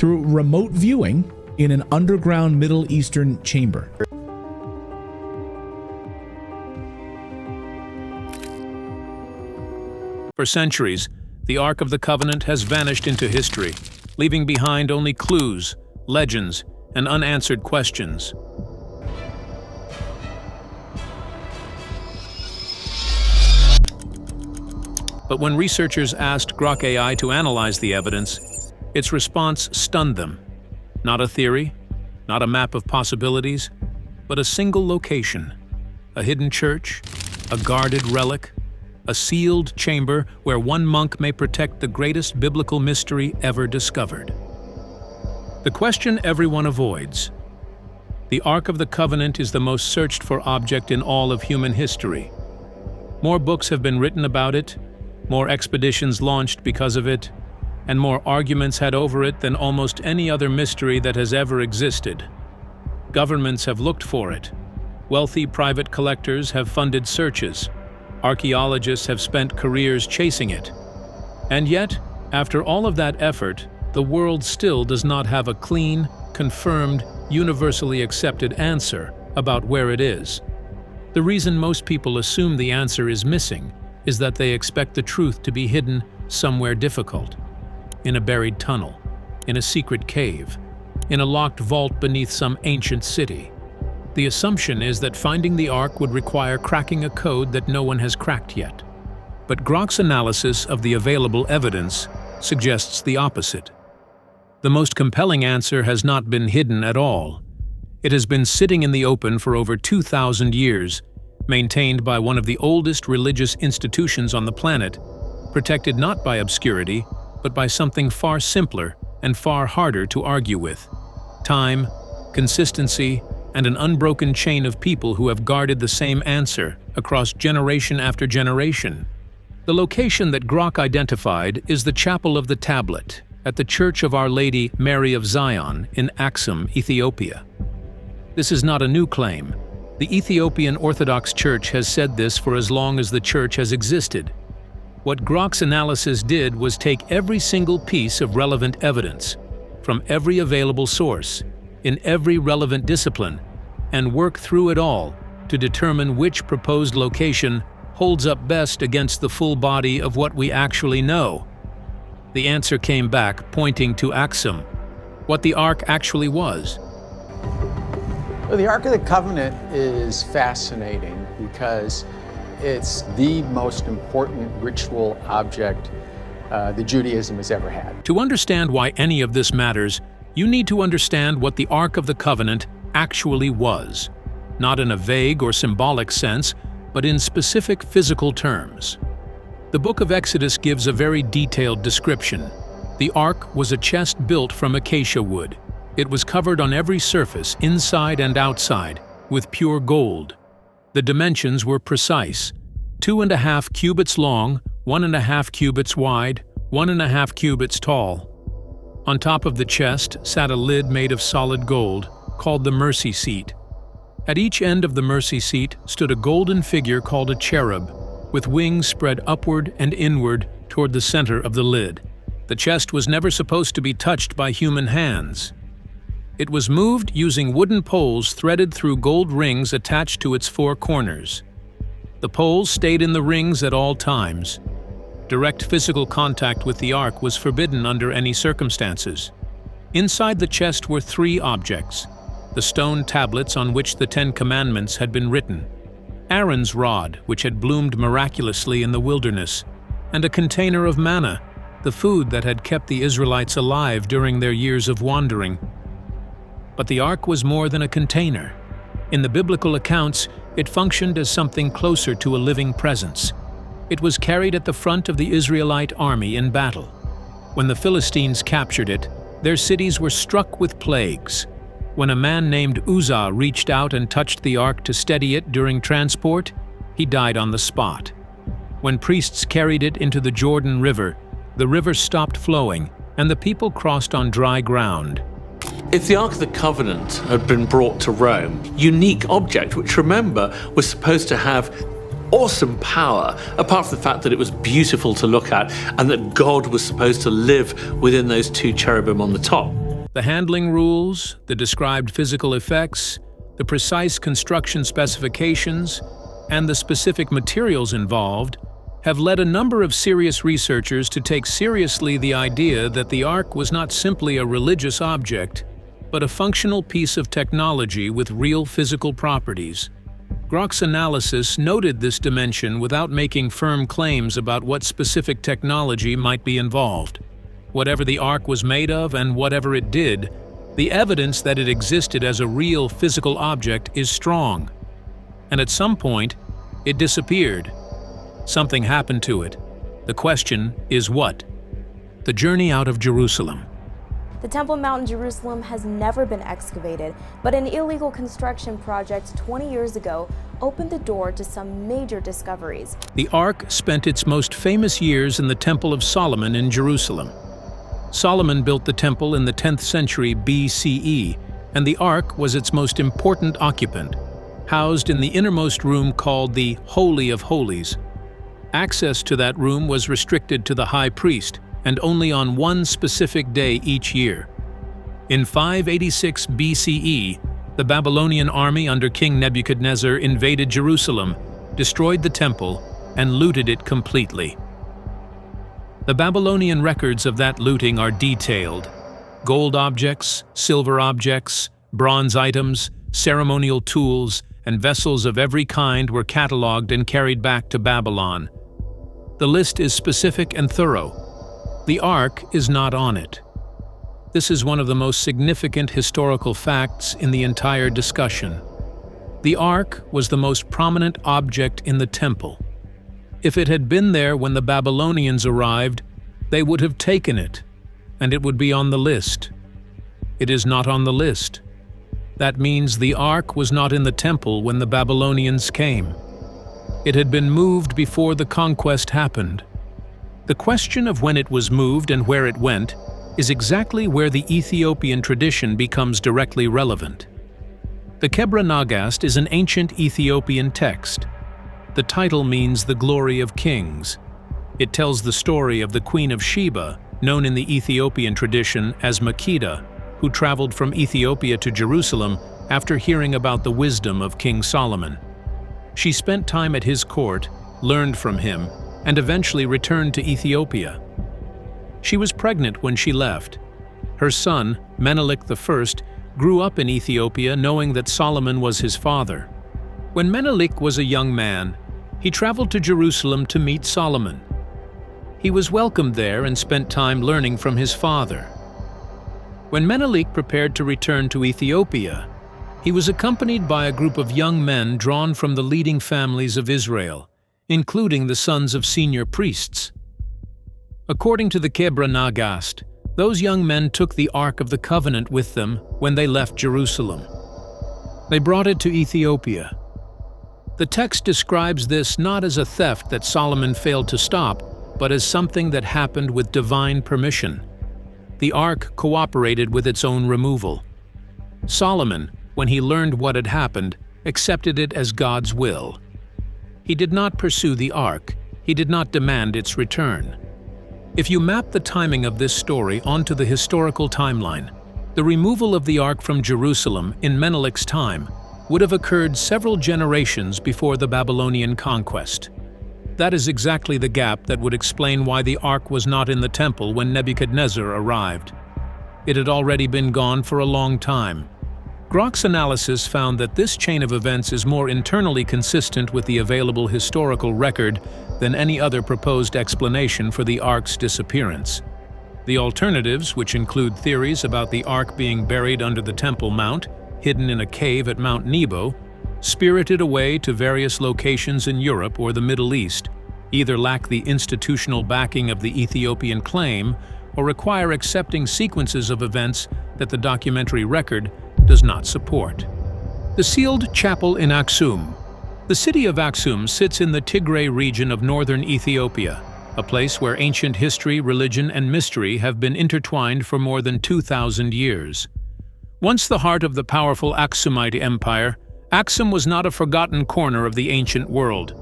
through remote viewing in an underground Middle Eastern chamber. For centuries, the Ark of the Covenant has vanished into history, leaving behind only clues, legends, and unanswered questions. But when researchers asked Grok AI to analyze the evidence, its response stunned them. Not a theory, not a map of possibilities, but a single location, a hidden church, a guarded relic, a sealed chamber where one monk may protect the greatest biblical mystery ever discovered. The question everyone avoids. The Ark of the Covenant is the most searched-for object in all of human history. More books have been written about it, more expeditions launched because of it, and more arguments had over it than almost any other mystery that has ever existed. Governments have looked for it. Wealthy private collectors have funded searches. Archaeologists have spent careers chasing it. And yet, after all of that effort, the world still does not have a clean, confirmed, universally accepted answer about where it is. The reason most people assume the answer is missing is that they expect the truth to be hidden somewhere difficult. In a buried tunnel, in a secret cave, in a locked vault beneath some ancient city. The assumption is that finding the Ark would require cracking a code that no one has cracked yet. But Grok's analysis of the available evidence suggests the opposite. The most compelling answer has not been hidden at all. It has been sitting in the open for over 2,000 years, maintained by one of the oldest religious institutions on the planet, protected not by obscurity, but by something far simpler and far harder to argue with: time, consistency, and an unbroken chain of people who have guarded the same answer across generation after generation. The location that Grok identified is the Chapel of the Tablet at the Church of Our Lady Mary of Zion in Axum, Ethiopia. This is not a new claim. The Ethiopian Orthodox Church has said this for as long as the church has existed. What Grok's analysis did was take every single piece of relevant evidence, from every available source, in every relevant discipline, and work through it all to determine which proposed location holds up best against the full body of what we actually know. The answer came back pointing to Axum, what the Ark actually was. Well, the Ark of the Covenant is fascinating because it's the most important ritual object that Judaism has ever had. To understand why any of this matters, you need to understand what the Ark of the Covenant actually was, not in a vague or symbolic sense, but in specific physical terms. The Book of Exodus gives a very detailed description. The Ark was a chest built from acacia wood. It was covered on every surface, inside and outside, with pure gold. The dimensions were precise: 2.5 cubits long, 1.5 cubits wide, 1.5 cubits tall. On top of the chest sat a lid made of solid gold, called the mercy seat. At each end of the mercy seat stood a golden figure called a cherub, with wings spread upward and inward toward the center of the lid. The chest was never supposed to be touched by human hands. It was moved using wooden poles threaded through gold rings attached to its four corners. The poles stayed in the rings at all times. Direct physical contact with the Ark was forbidden under any circumstances. Inside the chest were 3 objects: the stone tablets on which the 10 Commandments had been written, Aaron's rod, which had bloomed miraculously in the wilderness, and a container of manna, the food that had kept the Israelites alive during their years of wandering. But the Ark was more than a container. In the biblical accounts, it functioned as something closer to a living presence. It was carried at the front of the Israelite army in battle. When the Philistines captured it, their cities were struck with plagues. When a man named Uzzah reached out and touched the Ark to steady it during transport, he died on the spot. When priests carried it into the Jordan River, the river stopped flowing, and the people crossed on dry ground. If the Ark of the Covenant had been brought to Rome, unique object, which remember was supposed to have awesome power, apart from the fact that it was beautiful to look at and that God was supposed to live within those 2 cherubim on the top. The handling rules, the described physical effects, the precise construction specifications, and the specific materials involved have led a number of serious researchers to take seriously the idea that the Ark was not simply a religious object, but a functional piece of technology with real physical properties. Grok's analysis noted this dimension without making firm claims about what specific technology might be involved. Whatever the Ark was made of and whatever it did, the evidence that it existed as a real physical object is strong. And at some point, it disappeared. Something happened to it. The question is what? The journey out of Jerusalem. The Temple Mount in Jerusalem has never been excavated, but an illegal construction project 20 years ago opened the door to some major discoveries. The Ark spent its most famous years in the Temple of Solomon in Jerusalem. Solomon built the temple in the 10th century BCE, and the Ark was its most important occupant, housed in the innermost room called the Holy of Holies. Access to that room was restricted to the high priest, and only on one specific day each year. In 586 BCE, the Babylonian army under King Nebuchadnezzar invaded Jerusalem, destroyed the temple, and looted it completely. The Babylonian records of that looting are detailed. Gold objects, silver objects, bronze items, ceremonial tools, and vessels of every kind were catalogued and carried back to Babylon. The list is specific and thorough. The Ark is not on it. This is one of the most significant historical facts in the entire discussion. The Ark was the most prominent object in the temple. If it had been there when the Babylonians arrived, they would have taken it, and it would be on the list. It is not on the list. That means the Ark was not in the temple when the Babylonians came. It had been moved before the conquest happened. The question of when it was moved and where it went is exactly where the Ethiopian tradition becomes directly relevant. The Kebra Nagast is an ancient Ethiopian text. The title means the glory of kings. It tells the story of the Queen of Sheba, known in the Ethiopian tradition as Makeda, who traveled from Ethiopia to Jerusalem after hearing about the wisdom of King Solomon. She spent time at his court, learned from him, and eventually returned to Ethiopia. She was pregnant when she left. Her son, Menelik I, grew up in Ethiopia knowing that Solomon was his father. When Menelik was a young man, he traveled to Jerusalem to meet Solomon. He was welcomed there and spent time learning from his father. When Menelik prepared to return to Ethiopia, he was accompanied by a group of young men drawn from the leading families of Israel, including the sons of senior priests. According to the Kebra Nagast, those young men took the Ark of the Covenant with them when they left Jerusalem. They brought it to Ethiopia. The text describes this not as a theft that Solomon failed to stop, but as something that happened with divine permission. The Ark cooperated with its own removal. Solomon, when he learned what had happened, accepted it as God's will. He did not pursue the Ark. He did not demand its return. If you map the timing of this story onto the historical timeline, the removal of the Ark from Jerusalem in Menelik's time would have occurred several generations before the Babylonian conquest. That is exactly the gap that would explain why the Ark was not in the temple when Nebuchadnezzar arrived. It had already been gone for a long time. Grok's analysis found that this chain of events is more internally consistent with the available historical record than any other proposed explanation for the Ark's disappearance. The alternatives, which include theories about the Ark being buried under the Temple Mount, hidden in a cave at Mount Nebo, spirited away to various locations in Europe or the Middle East, either lack the institutional backing of the Ethiopian claim or require accepting sequences of events that the documentary record does not support. The sealed chapel in Axum. The city of Axum sits in the Tigray region of northern Ethiopia, a place where ancient history, religion, and mystery have been intertwined for more than 2,000 years. Once the heart of the powerful Axumite Empire, Axum was not a forgotten corner of the ancient world.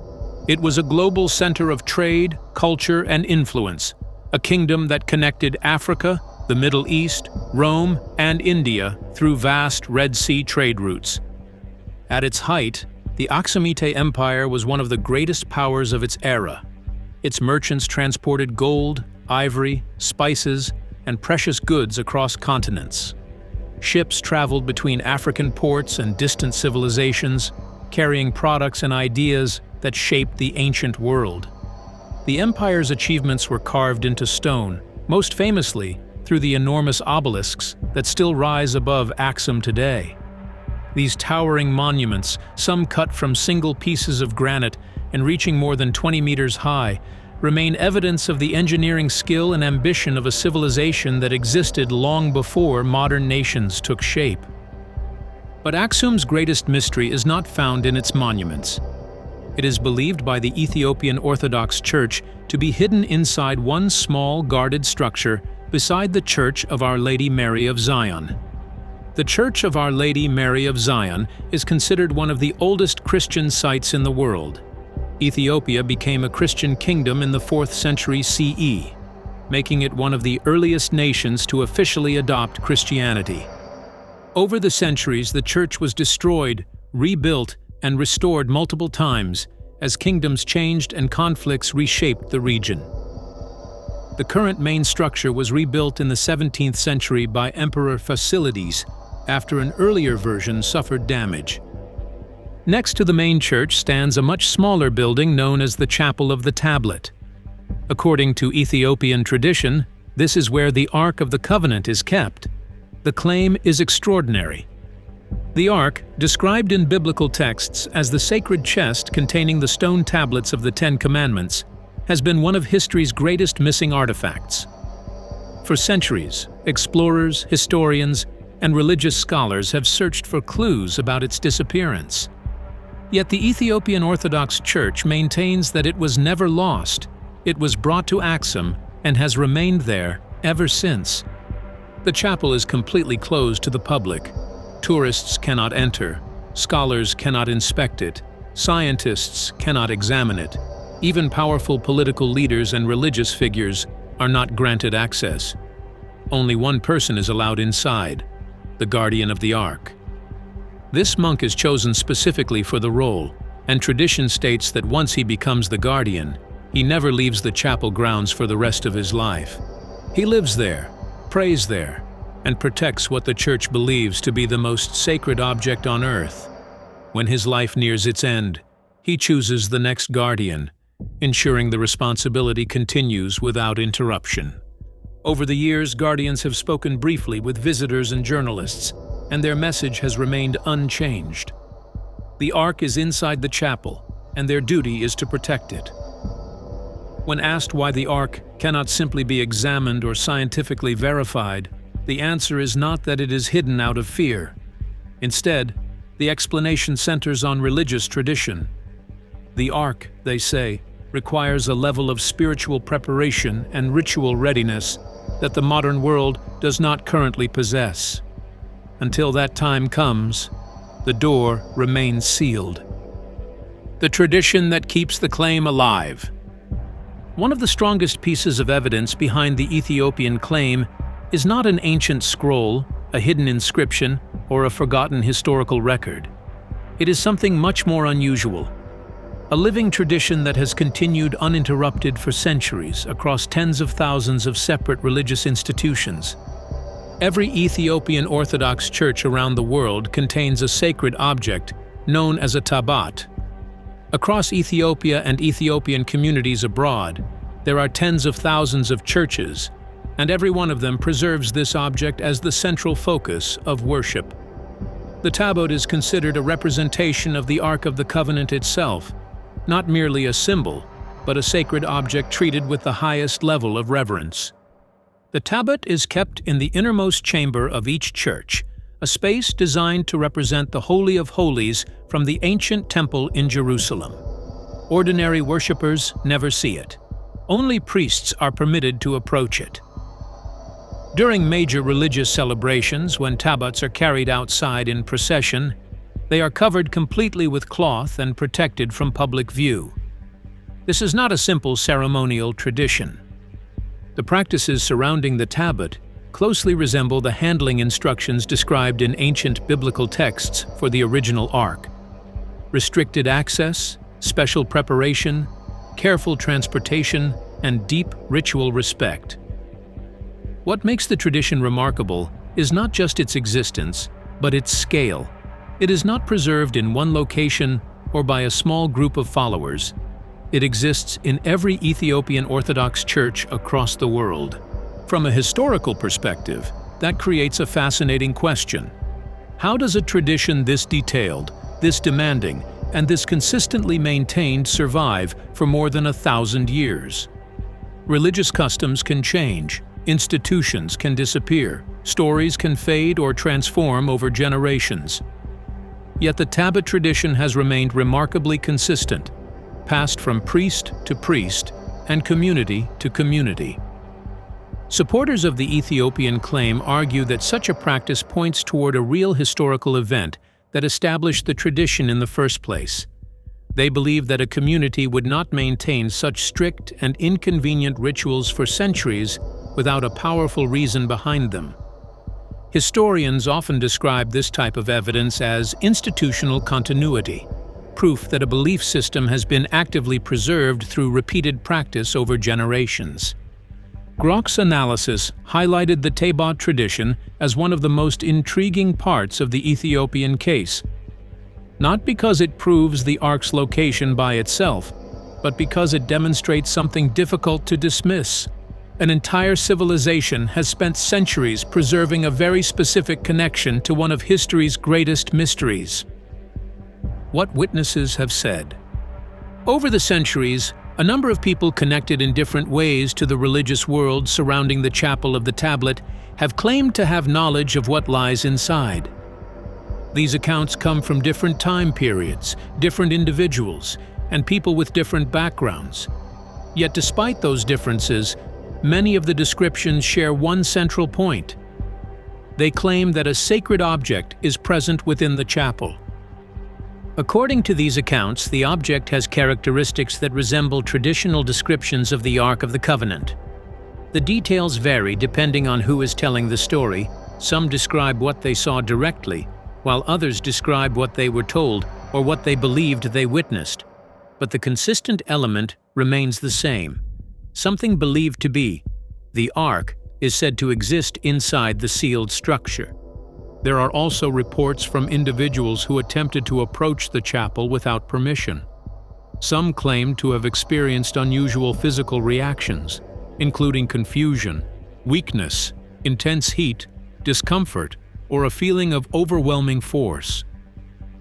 It was a global center of trade, culture, and influence, a kingdom that connected Africa, the Middle East, Rome, and India through vast Red Sea trade routes. At its height, the Aksumite Empire was one of the greatest powers of its era. Its merchants transported gold, ivory, spices, and precious goods across continents. Ships traveled between African ports and distant civilizations, carrying products and ideas that shaped the ancient world. The empire's achievements were carved into stone, most famously through the enormous obelisks that still rise above Axum today. These towering monuments, some cut from single pieces of granite and reaching more than 20 meters high, remain evidence of the engineering skill and ambition of a civilization that existed long before modern nations took shape. But Axum's greatest mystery is not found in its monuments. It is believed by the Ethiopian Orthodox Church to be hidden inside one small guarded structure beside the Church of Our Lady Mary of Zion. The Church of Our Lady Mary of Zion is considered one of the oldest Christian sites in the world. Ethiopia became a Christian kingdom in the 4th century CE, making it one of the earliest nations to officially adopt Christianity. Over the centuries, the church was destroyed, rebuilt, and restored multiple times as kingdoms changed and conflicts reshaped the region. The current main structure was rebuilt in the 17th century by Emperor Fasilides after an earlier version suffered damage. Next to the main church stands a much smaller building known as the Chapel of the Tablet. According to Ethiopian tradition, this is where the Ark of the Covenant is kept. The claim is extraordinary. The Ark, described in biblical texts as the sacred chest containing the stone tablets of the Ten Commandments, has been one of history's greatest missing artifacts. For centuries, explorers, historians, and religious scholars have searched for clues about its disappearance. Yet the Ethiopian Orthodox Church maintains that it was never lost. It was brought to Axum and has remained there ever since. The chapel is completely closed to the public. Tourists cannot enter, scholars cannot inspect it, scientists cannot examine it. Even powerful political leaders and religious figures are not granted access. Only one person is allowed inside, the guardian of the Ark. This monk is chosen specifically for the role, and tradition states that once he becomes the guardian, he never leaves the chapel grounds for the rest of his life. He lives there, prays there, and protects what the church believes to be the most sacred object on earth. When his life nears its end, he chooses the next guardian, ensuring the responsibility continues without interruption. Over the years, guardians have spoken briefly with visitors and journalists, and their message has remained unchanged. The Ark is inside the chapel, and their duty is to protect it. When asked why the Ark cannot simply be examined or scientifically verified, the answer is not that it is hidden out of fear. Instead, the explanation centers on religious tradition. The Ark, they say, requires a level of spiritual preparation and ritual readiness that the modern world does not currently possess. Until that time comes, the door remains sealed. The tradition that keeps the claim alive. One of the strongest pieces of evidence behind the Ethiopian claim is not an ancient scroll, a hidden inscription, or a forgotten historical record. It is something much more unusual. A living tradition that has continued uninterrupted for centuries across tens of thousands of separate religious institutions. Every Ethiopian Orthodox church around the world contains a sacred object known as a tabat. Across Ethiopia and Ethiopian communities abroad, there are tens of thousands of churches, and every one of them preserves this object as the central focus of worship. The tabat is considered a representation of the Ark of the Covenant itself, not merely a symbol, but a sacred object treated with the highest level of reverence. The tabat is kept in the innermost chamber of each church, a space designed to represent the Holy of Holies from the ancient temple in Jerusalem. Ordinary worshippers never see it. Only priests are permitted to approach it. During major religious celebrations, when tabats are carried outside in procession, they are covered completely with cloth and protected from public view. This is not a simple ceremonial tradition. The practices surrounding the tabat closely resemble the handling instructions described in ancient biblical texts for the original Ark. Restricted access, special preparation, careful transportation, and deep ritual respect. What makes the tradition remarkable is not just its existence, but its scale. It is not preserved in one location or by a small group of followers. It exists in every Ethiopian Orthodox church across the world. From a historical perspective, that creates a fascinating question. How does a tradition this detailed, this demanding, and this consistently maintained survive for more than 1,000 years? Religious customs can change, institutions can disappear, stories can fade or transform over generations. Yet the tablet tradition has remained remarkably consistent, passed from priest to priest and community to community. Supporters of the Ethiopian claim argue that such a practice points toward a real historical event that established the tradition in the first place. They believe that a community would not maintain such strict and inconvenient rituals for centuries without a powerful reason behind them. Historians often describe this type of evidence as institutional continuity, proof that a belief system has been actively preserved through repeated practice over generations. Grok's analysis highlighted the Tabot tradition as one of the most intriguing parts of the Ethiopian case, not because it proves the Ark's location by itself, but because it demonstrates something difficult to dismiss. An entire civilization has spent centuries preserving a very specific connection to one of history's greatest mysteries. What witnesses have said. Over the centuries, a number of people connected in different ways to the religious world surrounding the chapel of the tablet have claimed to have knowledge of what lies inside. These accounts come from different time periods, different individuals, and people with different backgrounds. Yet despite those differences, many of the descriptions share one central point. They claim that a sacred object is present within the chapel. According to these accounts, the object has characteristics that resemble traditional descriptions of the Ark of the Covenant. The details vary depending on who is telling the story. Some describe what they saw directly, while others describe what they were told or what they believed they witnessed. But the consistent element remains the same. Something believed to be the Ark is said to exist inside the sealed structure. There are also reports from individuals who attempted to approach the chapel without permission. Some claim to have experienced unusual physical reactions, including confusion, weakness, intense heat, discomfort, or a feeling of overwhelming force.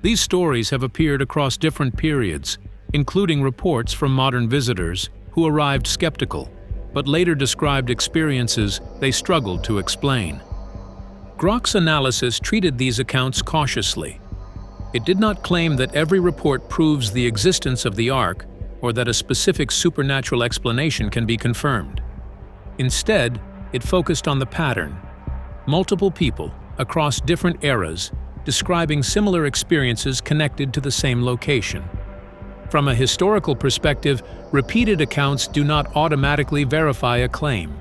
These stories have appeared across different periods, including reports from modern visitors who arrived skeptical, but later described experiences they struggled to explain. Grok's analysis treated these accounts cautiously. It did not claim that every report proves the existence of the Ark or that a specific supernatural explanation can be confirmed. Instead, it focused on the pattern. Multiple people, across different eras, describing similar experiences connected to the same location. From a historical perspective, repeated accounts do not automatically verify a claim.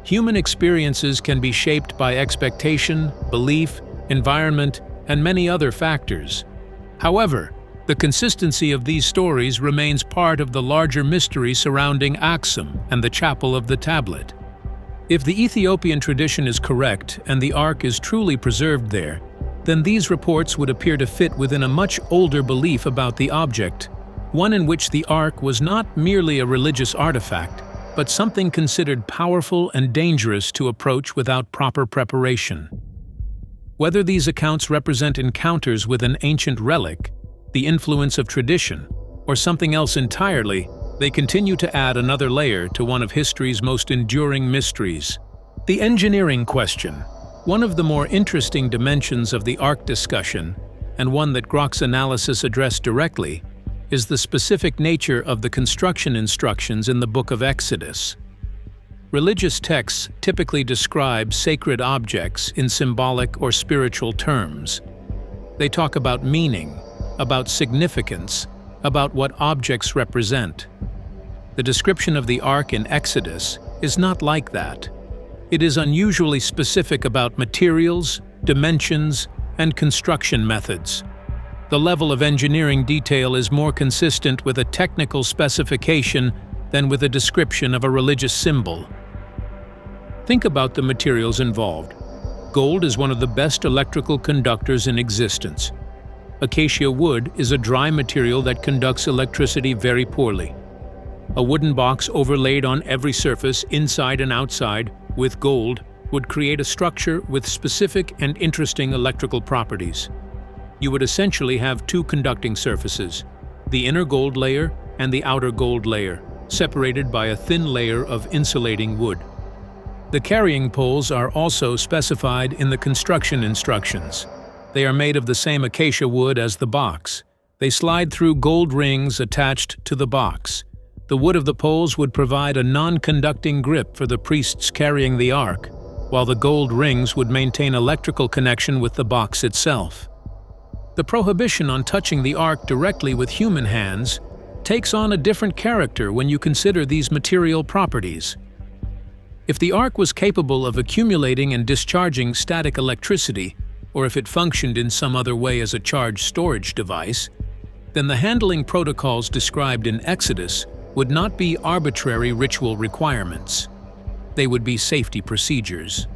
Human experiences can be shaped by expectation, belief, environment, and many other factors. However, the consistency of these stories remains part of the larger mystery surrounding Axum and the Chapel of the Tablet. If the Ethiopian tradition is correct and the Ark is truly preserved there, then these reports would appear to fit within a much older belief about the object, one in which the Ark was not merely a religious artifact, but something considered powerful and dangerous to approach without proper preparation. Whether these accounts represent encounters with an ancient relic, the influence of tradition, or something else entirely, they continue to add another layer to one of history's most enduring mysteries. The engineering question, one of the more interesting dimensions of the Ark discussion, and one that Grok's analysis addressed directly, is the specific nature of the construction instructions in the Book of Exodus. Religious texts typically describe sacred objects in symbolic or spiritual terms. They talk about meaning, about significance, about what objects represent. The description of the Ark in Exodus is not like that. It is unusually specific about materials, dimensions, and construction methods. The level of engineering detail is more consistent with a technical specification than with a description of a religious symbol. Think about the materials involved. Gold is one of the best electrical conductors in existence. Acacia wood is a dry material that conducts electricity very poorly. A wooden box overlaid on every surface, inside and outside, with gold would create a structure with specific and interesting electrical properties. You would essentially have two conducting surfaces, the inner gold layer and the outer gold layer, separated by a thin layer of insulating wood. The carrying poles are also specified in the construction instructions. They are made of the same acacia wood as the box. They slide through gold rings attached to the box. The wood of the poles would provide a non-conducting grip for the priests carrying the ark, while the gold rings would maintain electrical connection with the box itself. The prohibition on touching the ark directly with human hands takes on a different character when you consider these material properties. If the ark was capable of accumulating and discharging static electricity, or if it functioned in some other way as a charge storage device, then the handling protocols described in Exodus would not be arbitrary ritual requirements. They would be safety procedures.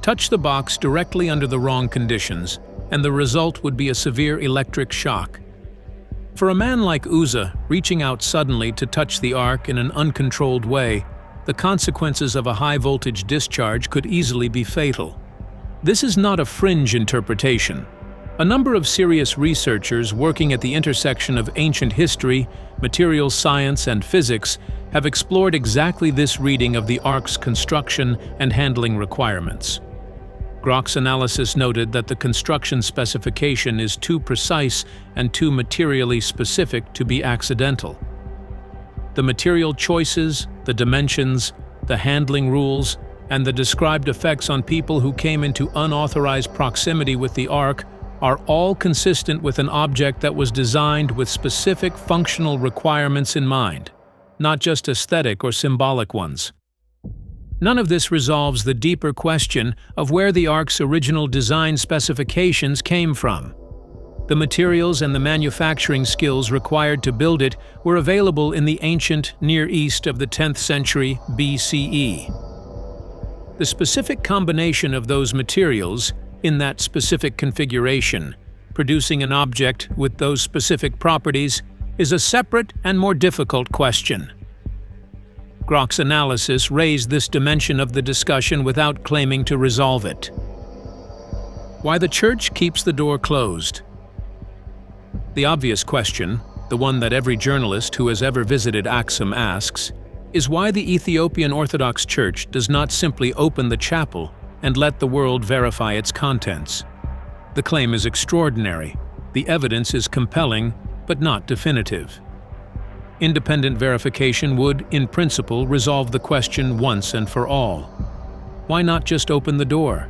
Touch the box directly under the wrong conditions, and the result would be a severe electric shock. For a man like Uzzah, reaching out suddenly to touch the ark in an uncontrolled way, the consequences of a high-voltage discharge could easily be fatal. This is not a fringe interpretation. A number of serious researchers working at the intersection of ancient history, materials science, and physics have explored exactly this reading of the ark's construction and handling requirements. Grok's analysis noted that the construction specification is too precise and too materially specific to be accidental. The material choices, the dimensions, the handling rules, and the described effects on people who came into unauthorized proximity with the ark are all consistent with an object that was designed with specific functional requirements in mind, not just aesthetic or symbolic ones. None of this resolves the deeper question of where the ark's original design specifications came from. The materials and the manufacturing skills required to build it were available in the ancient Near East of the 10th century BCE. The specific combination of those materials, in that specific configuration, producing an object with those specific properties, is a separate and more difficult question. Grok's analysis raised this dimension of the discussion without claiming to resolve it. Why the Church keeps the door closed? The obvious question, the one that every journalist who has ever visited Axum asks, is why the Ethiopian Orthodox Church does not simply open the chapel and let the world verify its contents. The claim is extraordinary. The evidence is compelling, but not definitive. Independent verification would, in principle, resolve the question once and for all. Why not just open the door?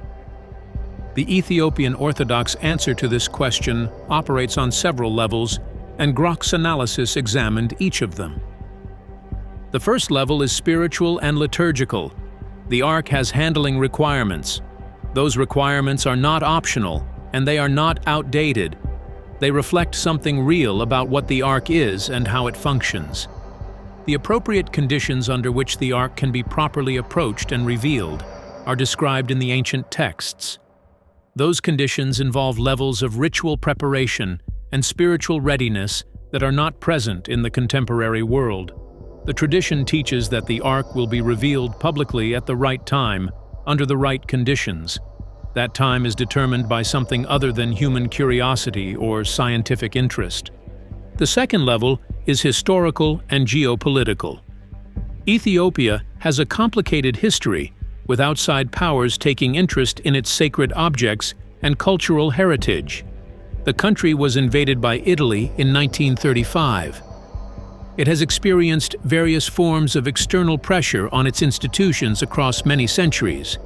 The Ethiopian Orthodox answer to this question operates on several levels, and Grok's analysis examined each of them. The first level is spiritual and liturgical. The ark has handling requirements. Those requirements are not optional, and they are not outdated. They reflect something real about what the ark is and how it functions. The appropriate conditions under which the ark can be properly approached and revealed are described in the ancient texts. Those conditions involve levels of ritual preparation and spiritual readiness that are not present in the contemporary world. The tradition teaches that the ark will be revealed publicly at the right time, under the right conditions. That time is determined by something other than human curiosity or scientific interest. The second level is historical and geopolitical. Ethiopia has a complicated history, with outside powers taking interest in its sacred objects and cultural heritage. The country was invaded by Italy in 1935. It has experienced various forms of external pressure on its institutions across many centuries.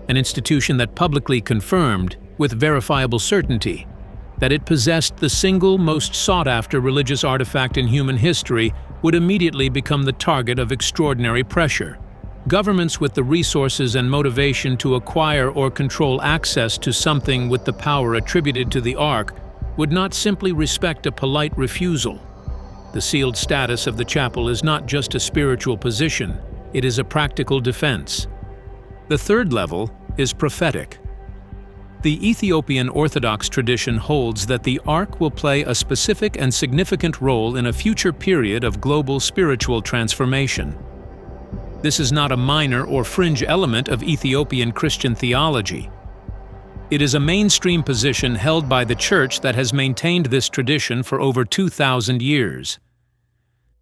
An institution that publicly confirmed, with verifiable certainty, that it possessed the single most sought-after religious artifact in human history would immediately become the target of extraordinary pressure. Governments with the resources and motivation to acquire or control access to something with the power attributed to the Ark would not simply respect a polite refusal. The sealed status of the chapel is not just a spiritual position, it is a practical defense. The third level is prophetic. The Ethiopian Orthodox tradition holds that the Ark will play a specific and significant role in a future period of global spiritual transformation. This is not a minor or fringe element of Ethiopian Christian theology. It is a mainstream position held by the Church that has maintained this tradition for over 2,000 years.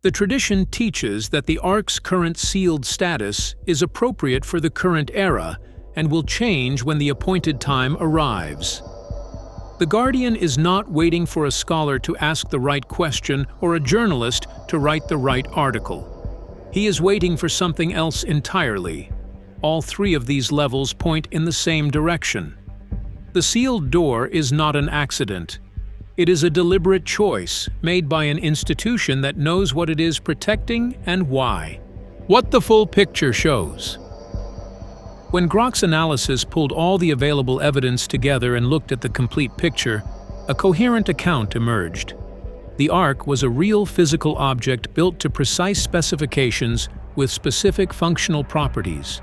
The tradition teaches that the Ark's current sealed status is appropriate for the current era and will change when the appointed time arrives. The Guardian is not waiting for a scholar to ask the right question or a journalist to write the right article. He is waiting for something else entirely. All three of these levels point in the same direction. The sealed door is not an accident. It is a deliberate choice made by an institution that knows what it is protecting and why. What the full picture shows. When Grok's analysis pulled all the available evidence together and looked at the complete picture, a coherent account emerged. The Ark was a real physical object built to precise specifications with specific functional properties.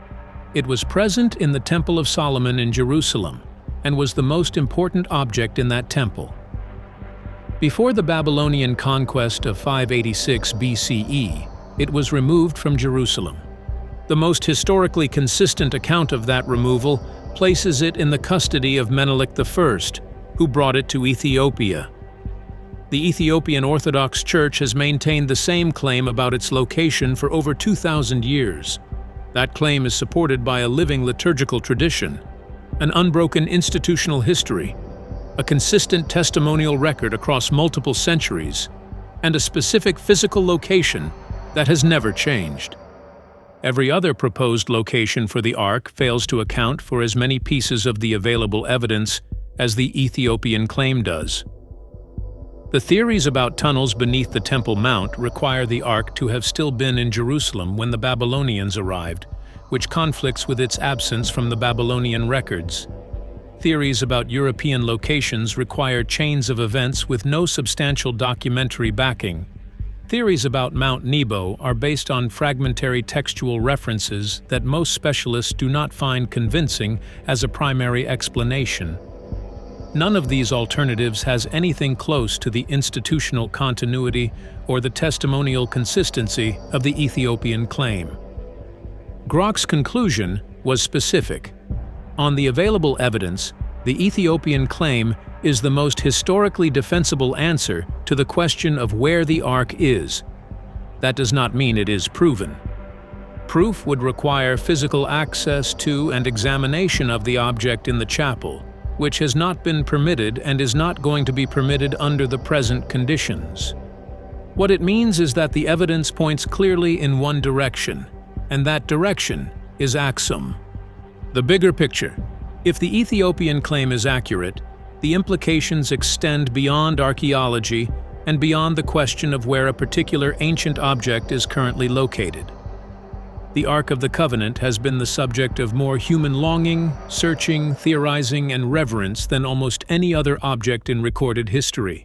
It was present in the Temple of Solomon in Jerusalem and was the most important object in that temple. Before the Babylonian conquest of 586 BCE, it was removed from Jerusalem. The most historically consistent account of that removal places it in the custody of Menelik I, who brought it to Ethiopia. The Ethiopian Orthodox Church has maintained the same claim about its location for over 2,000 years. That claim is supported by a living liturgical tradition, an unbroken institutional history, a consistent testimonial record across multiple centuries, and a specific physical location that has never changed. Every other proposed location for the Ark fails to account for as many pieces of the available evidence as the Ethiopian claim does. The theories about tunnels beneath the Temple Mount require the Ark to have still been in Jerusalem when the Babylonians arrived, which conflicts with its absence from the Babylonian records. Theories about European locations require chains of events with no substantial documentary backing. Theories about Mount Nebo are based on fragmentary textual references that most specialists do not find convincing as a primary explanation. None of these alternatives has anything close to the institutional continuity or the testimonial consistency of the Ethiopian claim. Grok's conclusion was specific. On the available evidence, the Ethiopian claim is the most historically defensible answer to the question of where the Ark is. That does not mean it is proven. Proof would require physical access to and examination of the object in the chapel, which has not been permitted and is not going to be permitted under the present conditions. What it means is that the evidence points clearly in one direction, and that direction is Axum. The bigger picture. If the Ethiopian claim is accurate, the implications extend beyond archaeology and beyond the question of where a particular ancient object is currently located. The Ark of the Covenant has been the subject of more human longing, searching, theorizing, and reverence than almost any other object in recorded history.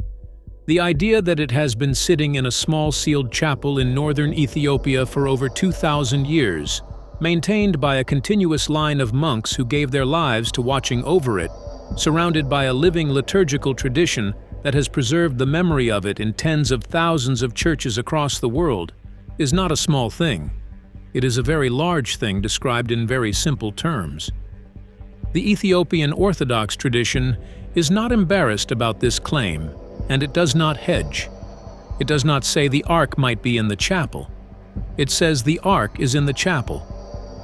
The idea that it has been sitting in a small sealed chapel in northern Ethiopia for over 2,000 years, maintained by a continuous line of monks who gave their lives to watching over it, surrounded by a living liturgical tradition that has preserved the memory of it in tens of thousands of churches across the world, is not a small thing. It is a very large thing described in very simple terms. The Ethiopian Orthodox tradition is not embarrassed about this claim, and it does not hedge. It does not say the Ark might be in the chapel. It says the Ark is in the chapel.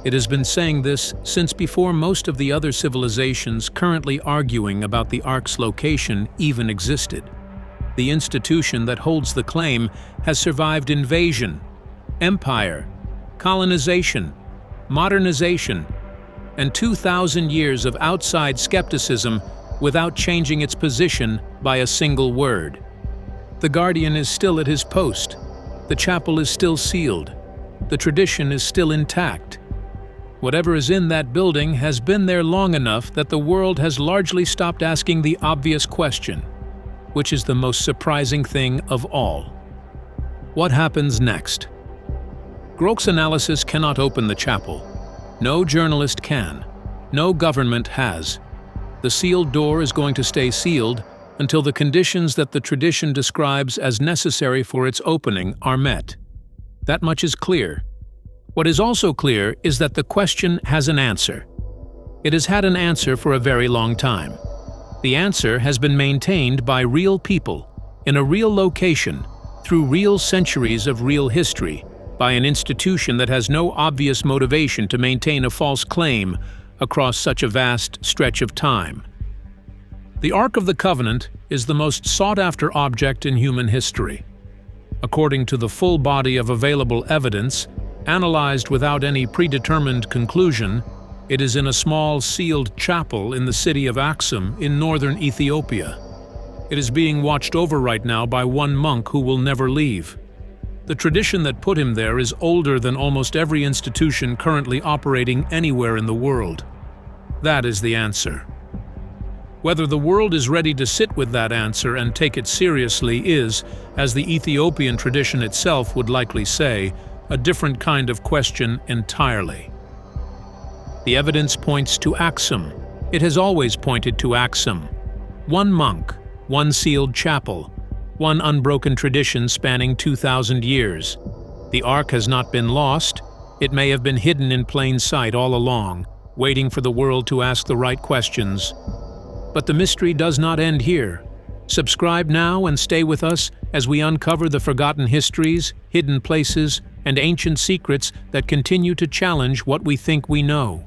It has been saying this since before most of the other civilizations currently arguing about the Ark's location even existed. The institution that holds the claim has survived invasion, empire, colonization, modernization, and 2,000 years of outside skepticism without changing its position by a single word. The Guardian is still at his post. The chapel is still sealed. The tradition is still intact. Whatever is in that building has been there long enough that the world has largely stopped asking the obvious question, which is the most surprising thing of all. What happens next? Grok's analysis cannot open the chapel. No journalist can. No government has. The sealed door is going to stay sealed until the conditions that the tradition describes as necessary for its opening are met. That much is clear. What is also clear is that the question has an answer. It has had an answer for a very long time. The answer has been maintained by real people, in a real location, through real centuries of real history, by an institution that has no obvious motivation to maintain a false claim across such a vast stretch of time. The Ark of the Covenant is the most sought-after object in human history. According to the full body of available evidence, analyzed without any predetermined conclusion, it is in a small sealed chapel in the city of Axum in northern Ethiopia. It is being watched over right now by one monk who will never leave. The tradition that put him there is older than almost every institution currently operating anywhere in the world. That is the answer. Whether the world is ready to sit with that answer and take it seriously is, as the Ethiopian tradition itself would likely say, a different kind of question entirely. The evidence points to Axum. It has always pointed to Axum. One monk, one sealed chapel, one unbroken tradition spanning 2,000 years. The Ark has not been lost. It may have been hidden in plain sight all along, waiting for the world to ask the right questions. But the mystery does not end here. Subscribe now and stay with us as we uncover the forgotten histories, hidden places, and ancient secrets that continue to challenge what we think we know.